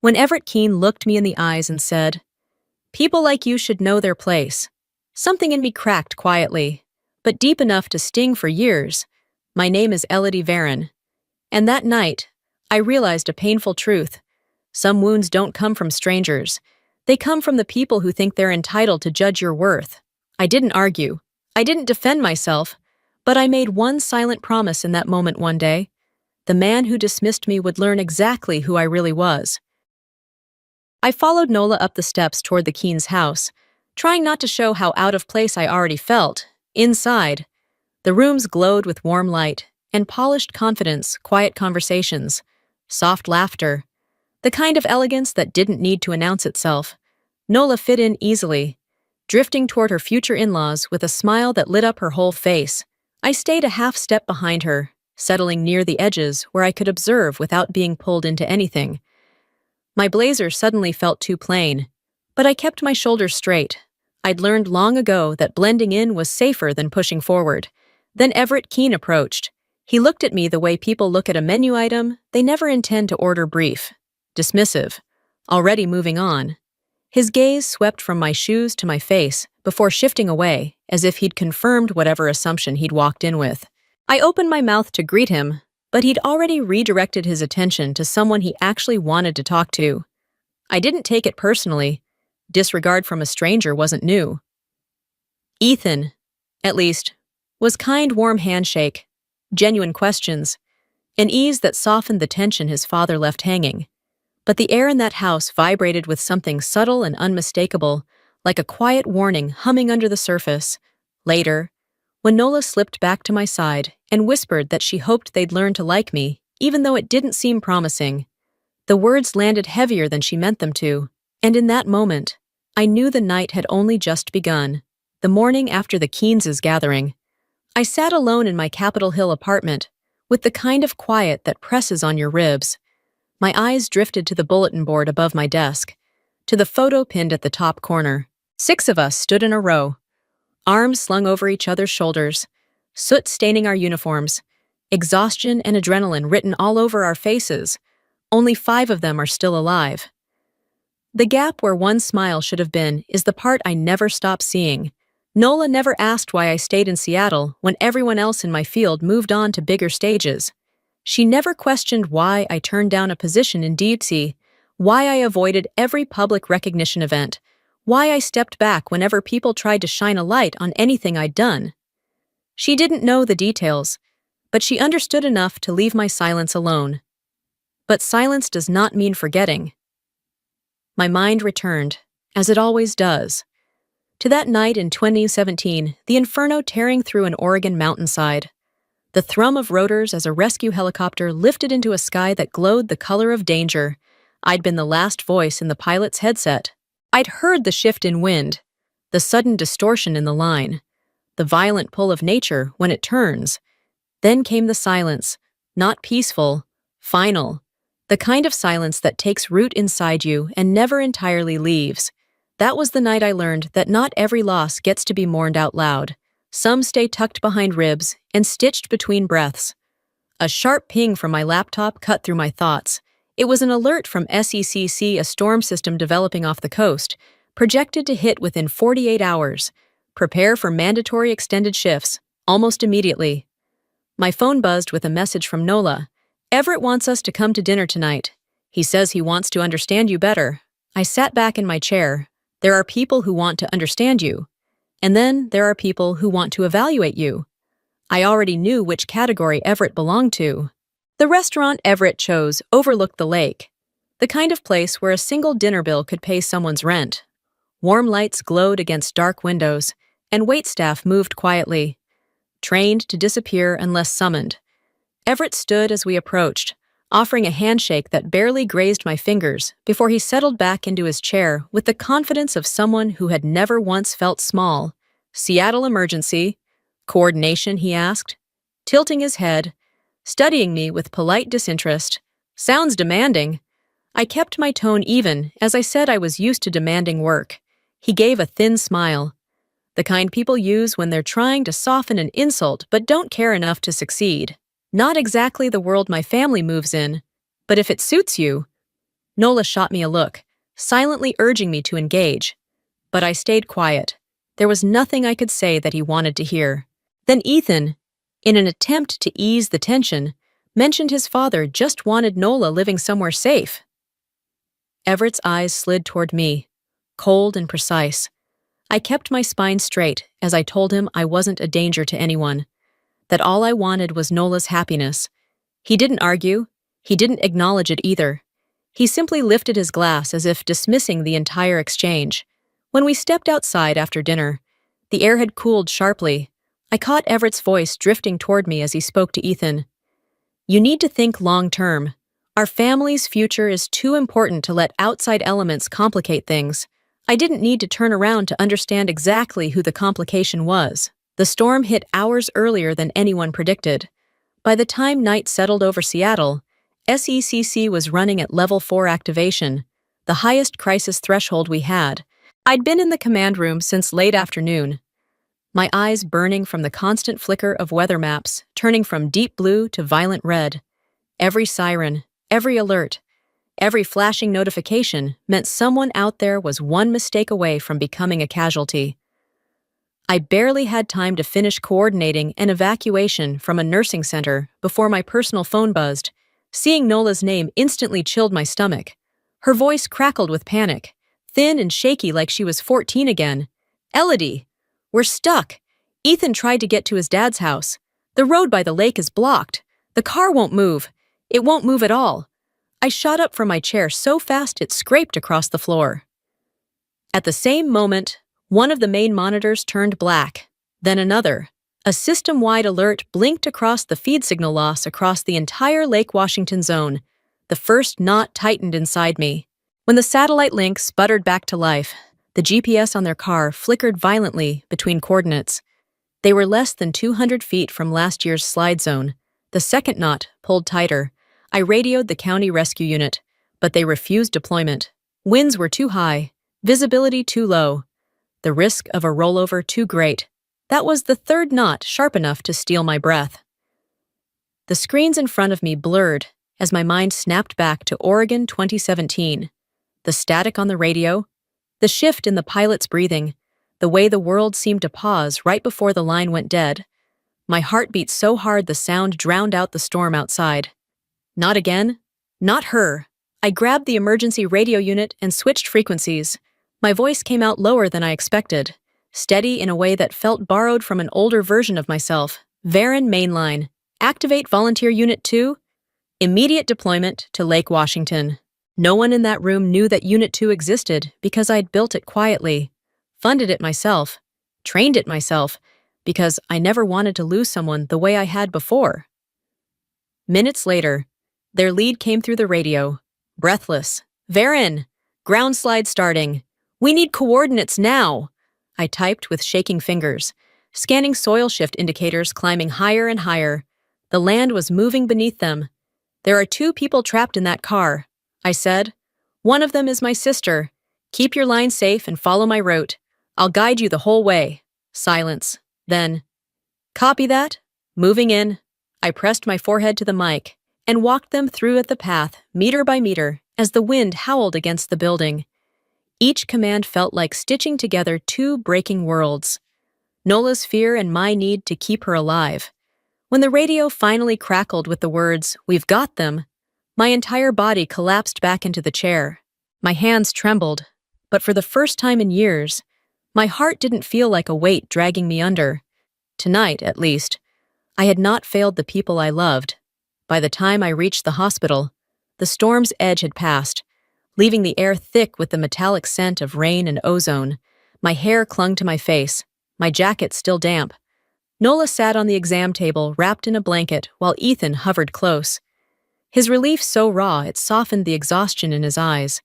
when Everett Keene looked me in the eyes and said, "People like you should know their place." Something in me cracked quietly, but deep enough to sting for years. My name is Elodie Varon. And that night, I realized a painful truth. Some wounds don't come from strangers. They come from the people who think they're entitled to judge your worth. I didn't argue. I didn't defend myself. But I made one silent promise in that moment one day. The man who dismissed me would learn exactly who I really was. I followed Nola up the steps toward the Keene's house, trying not to show how out of place I already felt. Inside, the rooms glowed with warm light and polished confidence, quiet conversations, soft laughter, the kind of elegance that didn't need to announce itself. Nola fit in easily, drifting toward her future in-laws with a smile that lit up her whole face. I stayed a half step behind her, settling near the edges where I could observe without being pulled into anything. My blazer suddenly felt too plain, but I kept my shoulders straight. I'd learned long ago that blending in was safer than pushing forward. Then Everett Keene approached. He looked at me the way people look at a menu item they never intend to order: brief, dismissive, already moving on. His gaze swept from my shoes to my face before shifting away, as if he'd confirmed whatever assumption he'd walked in with. I opened my mouth to greet him, but he'd already redirected his attention to someone he actually wanted to talk to. I didn't take it personally. Disregard from a stranger wasn't new. Ethan, at least, was kind, warm handshake, genuine questions, an ease that softened the tension his father left hanging. But the air in that house vibrated with something subtle and unmistakable, like a quiet warning humming under the surface. Later, when Nola slipped back to my side and whispered that she hoped they'd learn to like me, even though it didn't seem promising, the words landed heavier than she meant them to, and in that moment, I knew the night had only just begun. The morning after the Keenes' gathering, I sat alone in my Capitol Hill apartment, with the kind of quiet that presses on your ribs. My eyes drifted to the bulletin board above my desk, to the photo pinned at the top corner. 6 of us stood in a row, arms slung over each other's shoulders, soot staining our uniforms, exhaustion and adrenaline written all over our faces. Only 5 of them are still alive. The gap where one smile should have been is the part I never stopped seeing. Nola never asked why I stayed in Seattle when everyone else in my field moved on to bigger stages. She never questioned why I turned down a position in DC, why I avoided every public recognition event, why I stepped back whenever people tried to shine a light on anything I'd done. She didn't know the details, but she understood enough to leave my silence alone. But silence does not mean forgetting. My mind returned, as it always does, to that night in 2017, the inferno tearing through an Oregon mountainside. The thrum of rotors as a rescue helicopter lifted into a sky that glowed the color of danger. I'd been the last voice in the pilot's headset. I'd heard the shift in wind, the sudden distortion in the line, the violent pull of nature when it turns. Then came the silence, not peaceful, final, the kind of silence that takes root inside you and never entirely leaves. That was the night I learned that not every loss gets to be mourned out loud. Some stay tucked behind ribs and stitched between breaths. A sharp ping from my laptop cut through my thoughts. It was an alert from SECC, a storm system developing off the coast, projected to hit within 48 hours. Prepare for mandatory extended shifts, almost immediately. My phone buzzed with a message from Nola. "Everett wants us to come to dinner tonight. He says he wants to understand you better." I sat back in my chair. There are people who want to understand you. And then there are people who want to evaluate you. I already knew which category Everett belonged to. The restaurant Everett chose overlooked the lake, the kind of place where a single dinner bill could pay someone's rent. Warm lights glowed against dark windows, and waitstaff moved quietly, trained to disappear unless summoned. Everett stood as we approached, offering a handshake that barely grazed my fingers before he settled back into his chair with the confidence of someone who had never once felt small. "Seattle emergency? Coordination?" he asked, tilting his head, studying me with polite disinterest. "Sounds demanding." I kept my tone even as I said I was used to demanding work. He gave a thin smile, the kind people use when they're trying to soften an insult but don't care enough to succeed. "Not exactly the world my family moves in, but if it suits you." Nola shot me a look, silently urging me to engage. But I stayed quiet. There was nothing I could say that he wanted to hear. Then Ethan, in an attempt to ease the tension, mentioned his father just wanted Nola living somewhere safe. Everett's eyes slid toward me, cold and precise. I kept my spine straight as I told him I wasn't a danger to anyone, that all I wanted was Nola's happiness. He didn't argue. He didn't acknowledge it either. He simply lifted his glass as if dismissing the entire exchange. When we stepped outside after dinner, the air had cooled sharply. I caught Everett's voice drifting toward me as he spoke to Ethan. "You need to think long-term. Our family's future is too important to let outside elements complicate things." I didn't need to turn around to understand exactly who the complication was. The storm hit hours earlier than anyone predicted. By the time night settled over Seattle, SECC was running at level 4 activation, the highest crisis threshold we had. I'd been in the command room since late afternoon, my eyes burning from the constant flicker of weather maps, turning from deep blue to violent red. Every siren, every alert, every flashing notification meant someone out there was one mistake away from becoming a casualty. I barely had time to finish coordinating an evacuation from a nursing center before my personal phone buzzed. Seeing Nola's name instantly chilled my stomach. Her voice crackled with panic, thin and shaky like she was 14 again. "Elodie, we're stuck. Ethan tried to get to his dad's house. The road by the lake is blocked. The car won't move. It won't move at all." I shot up from my chair so fast it scraped across the floor. At the same moment, one of the main monitors turned black, then another. A system-wide alert blinked across the feed signal loss across the entire Lake Washington zone. The first knot tightened inside me. When the satellite link sputtered back to life, the GPS on their car flickered violently between coordinates. They were less than 200 feet from last year's slide zone. The second knot pulled tighter. I radioed the county rescue unit, but they refused deployment. Winds were too high, visibility too low, the risk of a rollover too great. That was the third knot sharp enough to steal my breath. The screens in front of me blurred as my mind snapped back to Oregon 2017. The static on the radio, the shift in the pilot's breathing, the way the world seemed to pause right before the line went dead. My heart beat so hard the sound drowned out the storm outside. Not again. Not her. I grabbed the emergency radio unit and switched frequencies. My voice came out lower than I expected, steady in a way that felt borrowed from an older version of myself. "Varen mainline. Activate Volunteer Unit 2. Immediate deployment to Lake Washington." No one in that room knew that Unit 2 existed because I'd built it quietly, funded it myself, trained it myself, because I never wanted to lose someone the way I had before. Minutes later, their lead came through the radio, breathless. "Varen, ground slide starting. We need coordinates now." I typed with shaking fingers, scanning soil shift indicators climbing higher and higher. The land was moving beneath them. "There are 2 people trapped in that car," I said. "One of them is my sister. Keep your line safe and follow my route. I'll guide you the whole way." Silence. Then, "Copy that. Moving in." I pressed my forehead to the mic and walked them through at the path, meter by meter, as the wind howled against the building. Each command felt like stitching together 2 breaking worlds. Nola's fear and my need to keep her alive. When the radio finally crackled with the words, "We've got them," my entire body collapsed back into the chair. My hands trembled, but for the first time in years, my heart didn't feel like a weight dragging me under. Tonight, at least, I had not failed the people I loved. By the time I reached the hospital, the storm's edge had passed, leaving the air thick with the metallic scent of rain and ozone. My hair clung to my face, my jacket still damp. Nola sat on the exam table, wrapped in a blanket, while Ethan hovered close. His relief so raw it softened the exhaustion in his eyes.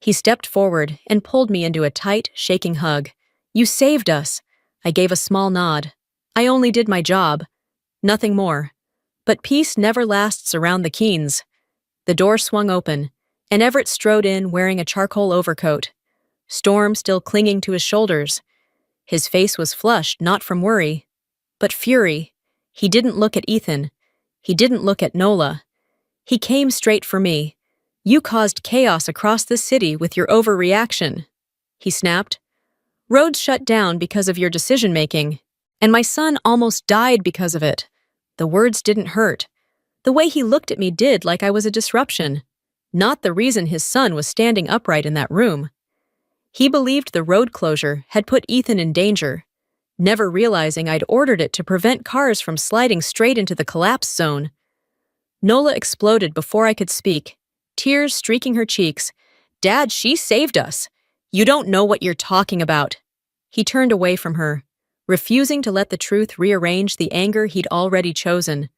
He stepped forward and pulled me into a tight, shaking hug. "You saved us." I gave a small nod. "I only did my job. Nothing more." But peace never lasts around the Keens. The door swung open, and Everett strode in wearing a charcoal overcoat, Storm still clinging to his shoulders. His face was flushed not from worry, but fury. He didn't look at Ethan. He didn't look at Nola. He came straight for me. You caused chaos across the city with your overreaction, he snapped. Roads shut down because of your decision-making, and my son almost died because of it. The words didn't hurt. The way he looked at me did, like I was a disruption, not the reason his son was standing upright in that room. He believed the road closure had put Ethan in danger, never realizing I'd ordered it to prevent cars from sliding straight into the collapse zone. Nola exploded before I could speak, tears streaking her cheeks. Dad, she saved us. You don't know what you're talking about. He turned away from her, refusing to let the truth rearrange the anger he'd already chosen.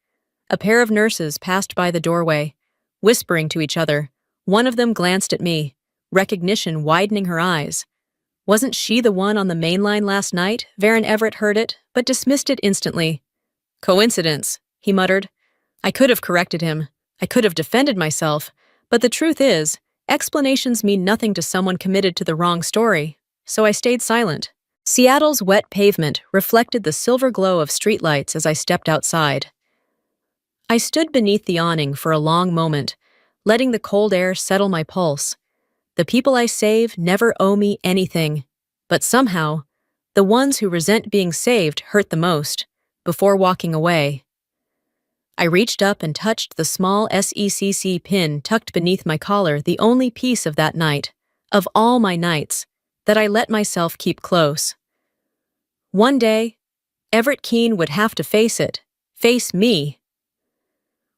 A pair of nurses passed by the doorway, whispering to each other. One of them glanced at me, recognition widening her eyes. Wasn't she the one on the main line last night? Varen Everett heard it, but dismissed it instantly. Coincidence, he muttered. I could have corrected him. I could have defended myself. But the truth is, explanations mean nothing to someone committed to the wrong story. So I stayed silent. Seattle's wet pavement reflected the silver glow of streetlights as I stepped outside. I stood beneath the awning for a long moment, letting the cold air settle my pulse. The people I save never owe me anything, but somehow, the ones who resent being saved hurt the most. Before walking away, I reached up and touched the small SECC pin tucked beneath my collar, the only piece of that night, of all my nights, that I let myself keep close. One day, Everett Keene would have to face it, face me.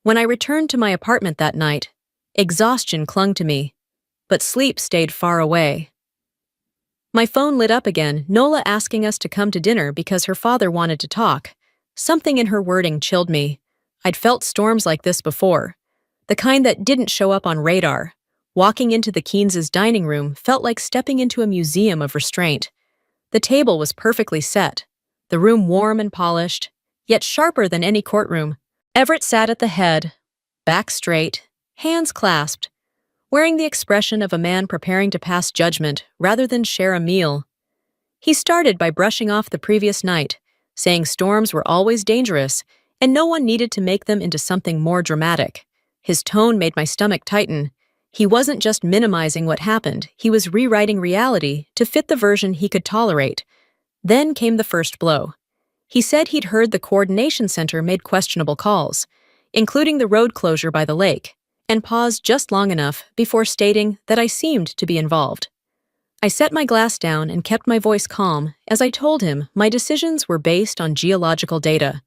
When I returned to my apartment that night, exhaustion clung to me, but sleep stayed far away. My phone lit up again, Nola asking us to come to dinner because her father wanted to talk. Something in her wording chilled me. I'd felt storms like this before, the kind that didn't show up on radar. Walking into the Keynes' dining room felt like stepping into a museum of restraint. The table was perfectly set, the room warm and polished, yet sharper than any courtroom. Everett sat at the head, back straight, hands clasped, wearing the expression of a man preparing to pass judgment rather than share a meal. He started by brushing off the previous night, saying storms were always dangerous and no one needed to make them into something more dramatic. His tone made my stomach tighten. He wasn't just minimizing what happened, he was rewriting reality to fit the version he could tolerate. Then came the first blow. He said he'd heard the coordination center made questionable calls, including the road closure by the lake, and paused just long enough before stating that I seemed to be involved. I set my glass down and kept my voice calm as I told him my decisions were based on geological data.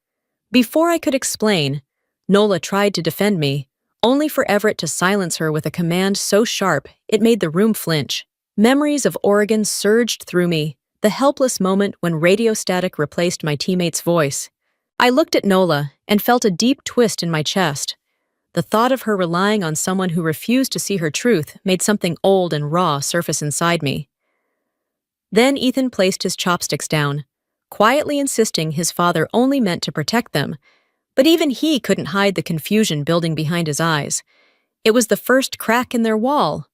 Before I could explain, Nola tried to defend me, only for Everett to silence her with a command so sharp it made the room flinch. Memories of Oregon surged through me, the helpless moment when radio static replaced my teammate's voice. I looked at Nola and felt a deep twist in my chest. The thought of her relying on someone who refused to see her truth made something old and raw surface inside me. Then Ethan placed his chopsticks down, quietly insisting his father only meant to protect them, but even he couldn't hide the confusion building behind his eyes. It was the first crack in their wall.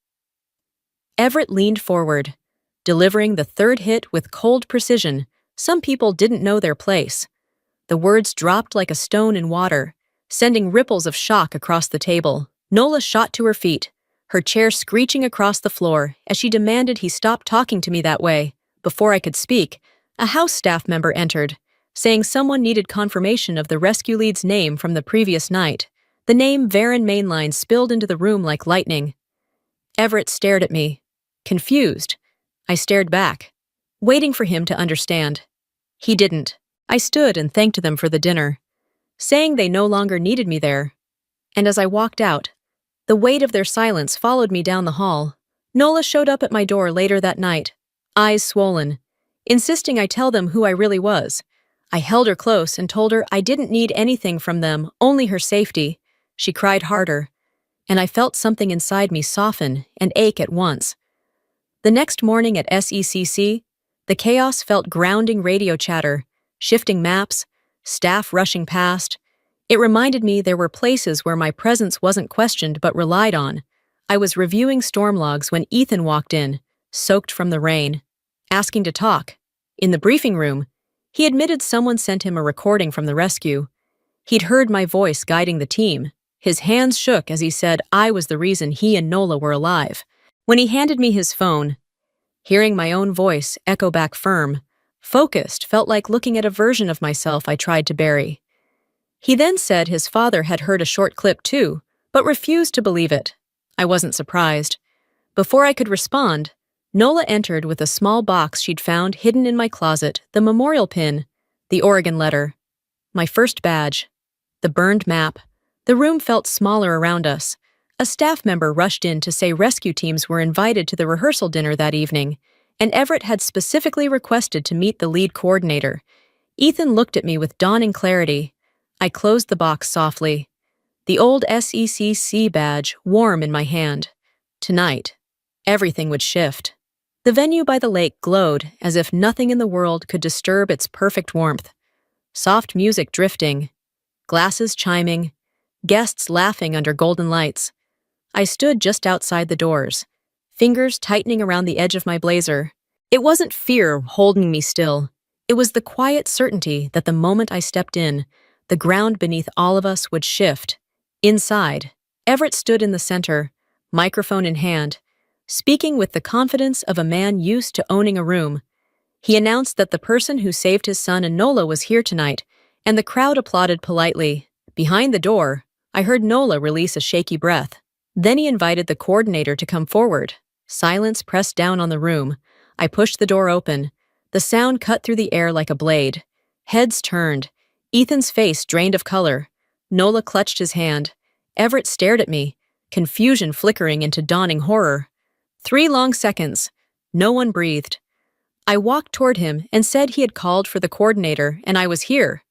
Everett leaned forward, delivering the third hit with cold precision. Some people didn't know their place. The words dropped like a stone in water, sending ripples of shock across the table. Nola shot to her feet, her chair screeching across the floor as she demanded he stop talking to me that way. Before I could speak, a house staff member entered, saying someone needed confirmation of the rescue lead's name from the previous night. The name Varen Mainline spilled into the room like lightning. Everett stared at me, confused. I stared back, waiting for him to understand. He didn't. I stood and thanked them for the dinner, saying they no longer needed me there. And as I walked out, the weight of their silence followed me down the hall. Nola showed up at my door later that night, eyes swollen, insisting I tell them who I really was. I held her close and told her I didn't need anything from them, only her safety. She cried harder, and I felt something inside me soften and ache at once. The next morning at SECC, the chaos felt grounding radio chatter, shifting maps, staff rushing past. It reminded me there were places where my presence wasn't questioned but relied on. I was reviewing storm logs when Ethan walked in, soaked from the rain, asking to talk. In the briefing room, he admitted someone sent him a recording from the rescue. He'd heard my voice guiding the team, His hands shook as he said I was the reason he and Nola were alive. When he handed me his phone, hearing my own voice echo back firm, focused, felt like looking at a version of myself I tried to bury. He then said his father had heard a short clip too, but refused to believe it. I wasn't surprised. Before I could respond, Nola entered with a small box she'd found hidden in my closet, the memorial pin, the Oregon letter, my first badge, the burned map. The room felt smaller around us. A staff member rushed in to say rescue teams were invited to the rehearsal dinner that evening, and Everett had specifically requested to meet the lead coordinator. Ethan looked at me with dawning clarity. I closed the box softly, the old SECC badge warm in my hand. Tonight, everything would shift. The venue by the lake glowed as if nothing in the world could disturb its perfect warmth. Soft music drifting, glasses chiming, guests laughing under golden lights. I stood just outside the doors, fingers tightening around the edge of my blazer. It wasn't fear holding me still. It was the quiet certainty that the moment I stepped in, the ground beneath all of us would shift. Inside, Everett stood in the center, microphone in hand, speaking with the confidence of a man used to owning a room. He announced that the person who saved his son and Nola was here tonight, and the crowd applauded politely. Behind the door, I heard Nola release a shaky breath. Then he invited the coordinator to come forward. Silence pressed down on the room. I pushed the door open. The sound cut through the air like a blade. Heads turned. Ethan's face drained of color. Nola clutched his hand. Everett stared at me, confusion flickering into dawning horror. 3 long seconds. No one breathed. I walked toward him and said he had called for the coordinator and I was here.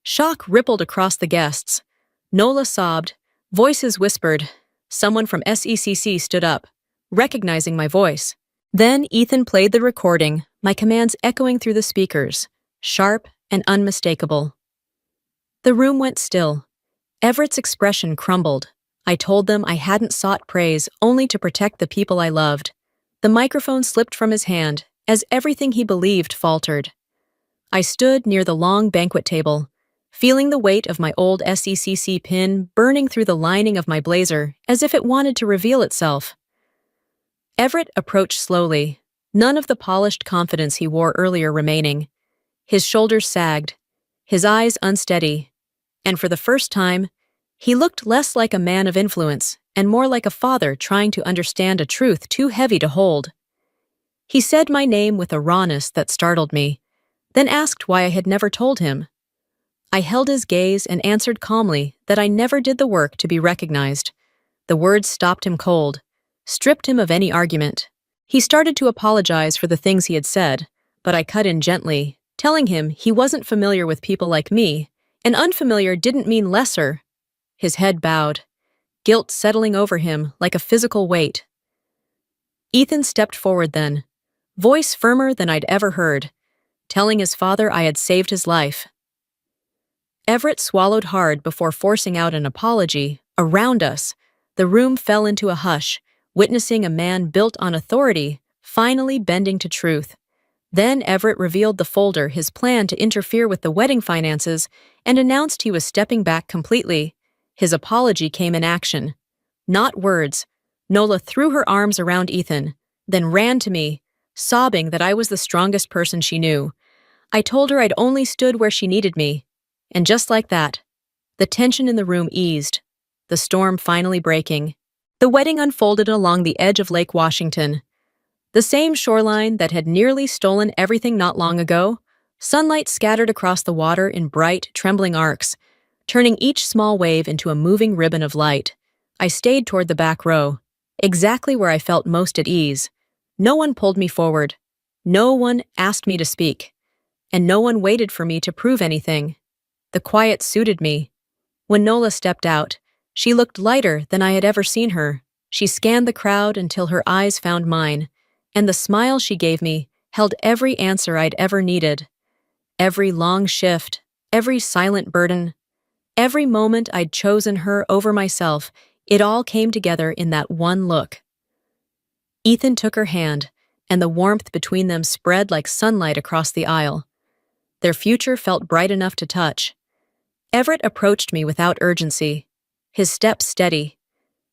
Shock rippled across the guests. Nola sobbed. Voices whispered. Someone from SECC stood up, recognizing my voice. Then Ethan played the recording, my commands echoing through the speakers, sharp and unmistakable. The room went still. Everett's expression crumbled. I told them I hadn't sought praise only to protect the people I loved. The microphone slipped from his hand as everything he believed faltered. I stood near the long banquet table, feeling the weight of my old SECC pin burning through the lining of my blazer as if it wanted to reveal itself. Everett approached slowly, none of the polished confidence he wore earlier remaining. His shoulders sagged, his eyes unsteady, and for the first time, he looked less like a man of influence and more like a father trying to understand a truth too heavy to hold. He said my name with a rawness that startled me, then asked why I had never told him. I held his gaze and answered calmly that I never did the work to be recognized. The words stopped him cold, stripped him of any argument. He started to apologize for the things he had said, but I cut in gently, telling him he wasn't familiar with people like me, and unfamiliar didn't mean lesser. His head bowed, guilt settling over him like a physical weight. Ethan stepped forward then, voice firmer than I'd ever heard, telling his father I had saved his life. Everett swallowed hard before forcing out an apology. Around us, the room fell into a hush, witnessing a man built on authority finally bending to truth. Then Everett revealed the folder, his plan to interfere with the wedding finances, and announced he was stepping back completely. His apology came in action, not words. Nola threw her arms around Ethan, then ran to me, sobbing that I was the strongest person she knew. I told her I'd only stood where she needed me. And just like that, the tension in the room eased, the storm finally breaking. The wedding unfolded along the edge of Lake Washington, the same shoreline that had nearly stolen everything not long ago. Sunlight scattered across the water in bright, trembling arcs, turning each small wave into a moving ribbon of light. I stayed toward the back row, exactly where I felt most at ease. No one pulled me forward. No one asked me to speak. And no one waited for me to prove anything. The quiet suited me. When Nola stepped out, she looked lighter than I had ever seen her. She scanned the crowd until her eyes found mine, and the smile she gave me held every answer I'd ever needed. Every long shift, every silent burden, every moment I'd chosen her over myself, it all came together in that one look. Ethan took her hand, and the warmth between them spread like sunlight across the aisle. Their future felt bright enough to touch. Everett approached me without urgency, his step steady,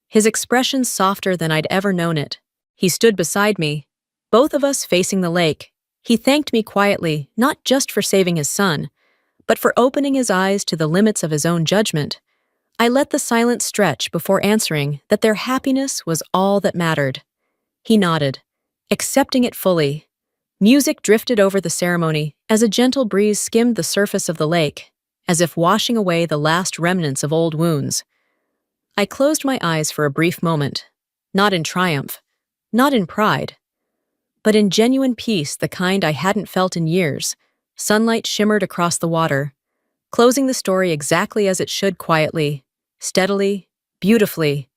his expression softer than I'd ever known it. He stood beside me, both of us facing the lake. He thanked me quietly, not just for saving his son, but for opening his eyes to the limits of his own judgment. I let the silence stretch before answering that their happiness was all that mattered. He nodded, accepting it fully. Music drifted over the ceremony as a gentle breeze skimmed the surface of the lake, as if washing away the last remnants of old wounds. I closed my eyes for a brief moment, not in triumph, not in pride, but in genuine peace, the kind I hadn't felt in years. Sunlight shimmered across the water, closing the story exactly as it should, quietly, steadily, beautifully.